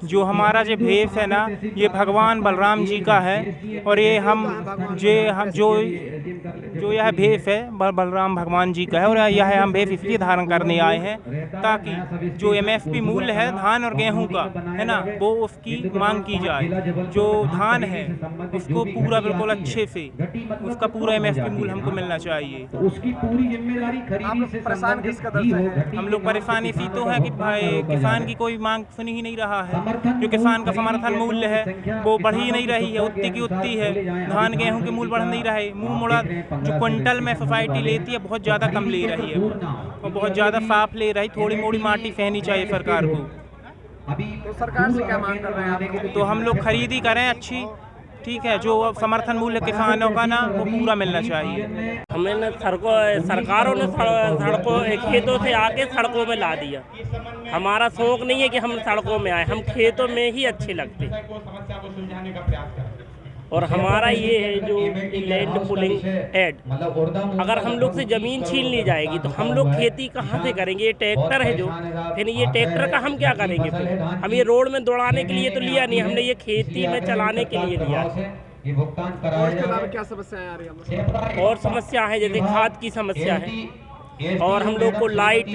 जो हमारा जो भेष है ना, ये भगवान बलराम जी का है। और ये जो यह भेष है बलराम भगवान जी का है। और यह हम भेष इसलिए धारण करने आए हैं ताकि जो MSP मूल्य है धान और गेहूं का है ना, वो उसकी मांग की जाए। जो धान है उसको पूरा बिल्कुल अच्छे से उसका पूरा MSP मूल्य हमको मिलना चाहिए। उसकी पूरी जिम्मेदारी खरीदी से परेशान किस कदर से हैं? हम लोग परेशान इसी तो है कि भाई किसान की कोई मांग सुन ही नहीं रहा है। जो किसान का समर्थन मूल्य है वो बढ़ ही नहीं रही है, उतनी की उतनी है। धान गेहूं के मूल्य बढ़ नहीं रहे, मुंह मोड़ा जो क्विंटल में सोसाइटी लेती है बहुत ज़्यादा कम ले रही है और बहुत ज़्यादा साफ ले रही। थोड़ी मोड़ी माटी सहनी चाहिए सरकार को। तो सरकार से क्या मांग कर रहे हैं आप? तो हम लोग खरीदी करें अच्छी, ठीक है। जो समर्थन मूल्य किसानों का ना वो पूरा मिलना चाहिए। हमें न सरकारों ने सड़कों खेतों से आके सड़कों में ला दिया। हमारा शौक नहीं है कि हम सड़कों में आए, हम खेतों में ही अच्छे लगते। और हमारा ये है जो लैंड पुलिंग ऐड, अगर हम लोग से ज़मीन छीन ली जाएगी तो हम लोग खेती कहाँ से करेंगे? ये ट्रैक्टर है जो, फिर ये ट्रैक्टर का हम क्या करेंगे? फिर हम ये रोड में दौड़ाने के लिए तो लिया नहीं, हमने ये खेती में चलाने के लिए लिया। और इसके अलावा क्या समस्याएं आ रही हैं? और समस्या है जैसे खाद की समस्या है, और हम लोग को लाइट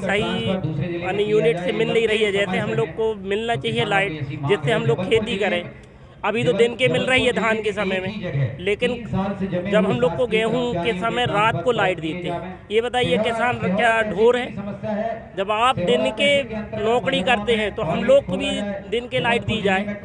सही यूनिट से मिल नहीं रही है। जैसे हम लोग को मिलना चाहिए लाइट, जिससे हम लोग खेती करें। अभी तो दिन के मिल रही है धान के समय में, लेकिन जब हम लोग को गेहूं के समय रात को लाइट देते हैं। ये बताइए किसान क्या ढोर है? जब आप दिन के नौकरी करते हैं तो हम लोग को भी दिन के लाइट दी जाए।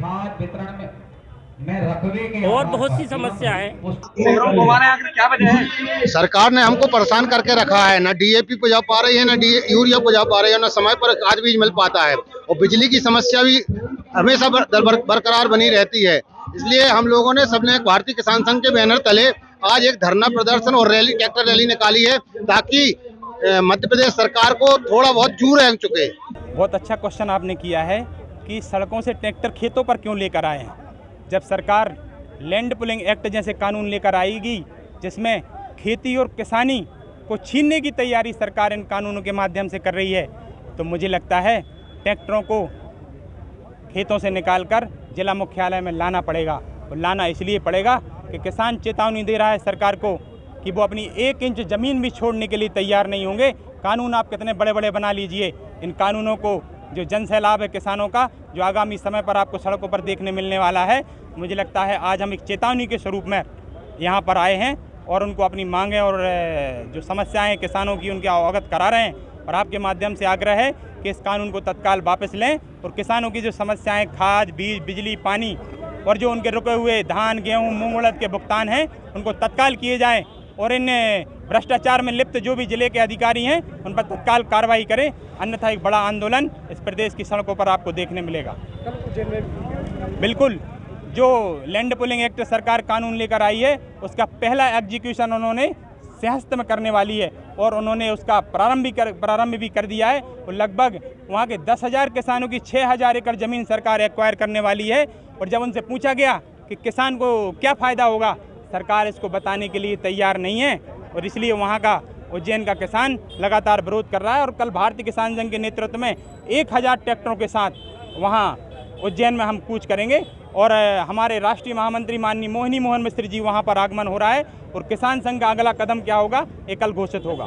और बहुत सी समस्या है। क्या वजह है? सरकार ने हमको परेशान करके रखा है, ना DAP पुजा पा रही है, ना यूरिया पुजा पा रही है, ना समय पर खाद बीज मिल पाता है। और बिजली की समस्या भी हमेशा बरकरार बनी रहती है। इसलिए हम लोगों ने सबने भारतीय किसान संघ के बैनर तले आज एक धरना प्रदर्शन और रैली, ट्रैक्टर रैली निकाली है, ताकि मध्य प्रदेश सरकार को थोड़ा बहुत चूर रह चुके। बहुत अच्छा क्वेश्चन आपने किया है कि सड़कों से ट्रैक्टर खेतों पर क्यों लेकर आए हैं। जब सरकार लैंड पुलिंग एक्ट जैसे कानून लेकर आएगी जिसमें खेती और किसानी को छीनने की तैयारी सरकार इन कानूनों के माध्यम से कर रही है, तो मुझे लगता है ट्रैक्टरों को खेतों से निकालकर जिला मुख्यालय में लाना पड़ेगा। और लाना इसलिए पड़ेगा कि किसान चेतावनी दे रहा है सरकार को कि वो अपनी 1 इंच ज़मीन भी छोड़ने के लिए तैयार नहीं होंगे। कानून आप कितने बड़े बड़े बना लीजिए, इन कानूनों को जो जन सैलाब है किसानों का, जो आगामी समय पर आपको सड़कों पर देखने मिलने वाला है, मुझे लगता है आज हम एक चेतावनी के स्वरूप में यहाँ पर आए हैं और उनको अपनी मांगें और जो समस्याएं किसानों की उनके अवगत करा रहे हैं। और आपके माध्यम से आग्रह है कि इस कानून को तत्काल वापस लें और किसानों की जो समस्याएं खाद बीज बिजली पानी और जो उनके रुके हुए धान गेहूँ मूंग उड़द के भुगतान हैं उनको तत्काल किए जाएँ। और इन भ्रष्टाचार में लिप्त जो भी जिले के अधिकारी हैं उन पर तत्काल कार्रवाई करें, अन्यथा एक बड़ा आंदोलन इस प्रदेश की सड़कों पर आपको देखने मिलेगा। बिल्कुल, जो लैंड पुलिंग एक्ट सरकार कानून लेकर आई है उसका पहला एग्जीक्यूशन उन्होंने सिंहस्थ में करने वाली है और उन्होंने उसका प्रारंभ भी कर दिया है। और लगभग वहाँ के 10,000 किसानों की 6,000 एकड़ ज़मीन सरकार एक्वायर करने वाली है। और जब उनसे पूछा गया कि किसान को क्या फ़ायदा होगा, सरकार इसको बताने के लिए तैयार नहीं है। और इसलिए वहाँ का उज्जैन का किसान लगातार विरोध कर रहा है। और कल भारतीय किसान संघ के नेतृत्व में 1000 ट्रैक्टरों के साथ वहाँ उज्जैन में हम कूच करेंगे और हमारे राष्ट्रीय महामंत्री माननीय मोहिनी मोहन मिश्र जी वहाँ पर आगमन हो रहा है। और किसान संघ का अगला कदम क्या होगा ये कल घोषित होगा।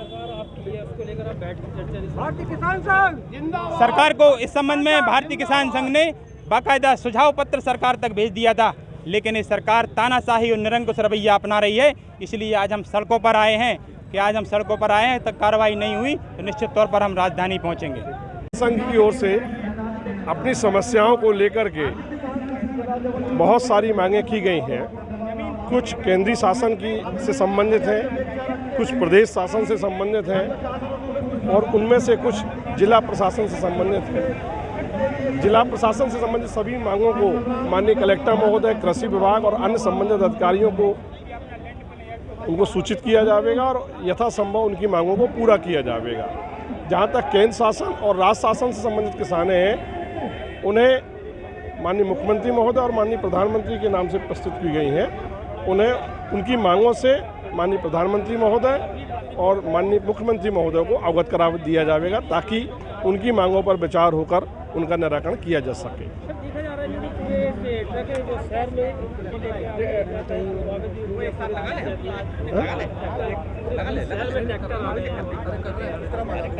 भारतीय किसान संघ जिंदाबाद। सरकार को इस संबंध में भारतीय किसान संघ ने बाकायदा सुझाव पत्र सरकार तक भेज दिया था, लेकिन ये सरकार तानाशाही और निरंकुश रवैया अपना रही है। इसलिए आज हम सड़कों पर आए हैं कि आज हम सड़कों पर आए हैं, तक कार्रवाई नहीं हुई तो निश्चित तौर पर हम राजधानी पहुंचेंगे। संघ की ओर से अपनी समस्याओं को लेकर के बहुत सारी मांगें की गई हैं। कुछ केंद्रीय शासन की से संबंधित हैं, कुछ प्रदेश शासन से संबंधित हैं और उनमें से कुछ जिला प्रशासन से संबंधित हैं। जिला प्रशासन से संबंधित सभी मांगों को माननीय कलेक्टर महोदय, कृषि विभाग और अन्य संबंधित अधिकारियों को उनको सूचित किया जाएगा और यथासंभव उनकी मांगों को पूरा किया जाएगा। जहाँ तक केंद्र शासन और राज्य शासन से संबंधित किसान हैं, उन्हें माननीय मुख्यमंत्री महोदय और माननीय प्रधानमंत्री के नाम से प्रस्तुत की गई हैं। उन्हें उनकी मांगों से माननीय प्रधानमंत्री महोदय और माननीय मुख्यमंत्री महोदय को अवगत करा दिया जाएगा, ताकि उनकी मांगों पर विचार होकर उनका निराकरण किया जा सके।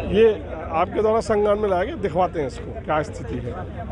ये आपके द्वारा संज्ञान में लाया गया, दिखवाते हैं इसको क्या स्थिति है।